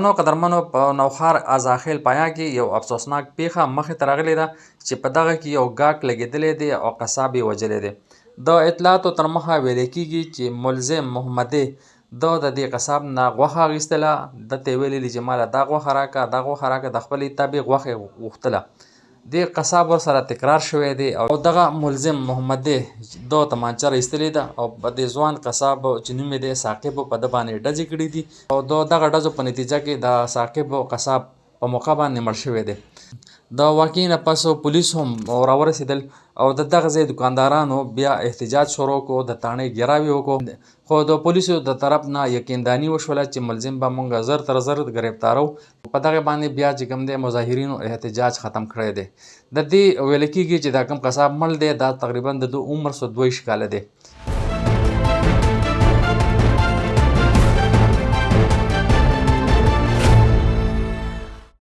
نو قدرمنو په نوښار ازاخیل پایا کې یو افسوسناک پیښه مخې ته راغلې ده چې په دغه کې یو ګاک لګېدلی دی او قصاب یې وژلی دی. د اطلاعاتو تر مخه ویلی کېږي چې ملزم محمدی د دې قصاب نه غوښه اخیستله. ده ته یې ویلي دي چې ماله دا غوښه راکړه دا غوښه راکړه، د خپلې طبع غوښه یې غوښتله. دې قصاب ورسره تکرار شوی دی او دغه ملزم محمدی د تمانچه را ایستلې ده او په دې ځوان قصاب چې نوم یې دی ثاقب په ده باندې ډزې کړي دي او د دغه ډزو په نتیجه کې د ثاقب قصاب په موقع باندې مړ شوی دی. د واقعې نه پس پولیس هم راورسېدل او د دغه ځای دوکاندارانو بیا احتجاج شروع کړو، د تاڼۍ ګیراوې وکړو، خو د پولیسو د طرف نه یقینداني وشوله چې ملزم به موږ زر تر زر ګرفتارو. په دغه باندې بیا چې کوم دی مظاهرینو احتجاج ختم کړی دی. د دې ویل کېږي چې دا کوم قصاب مړ دی دا تقریبا د ده عمر 22 کاله دی.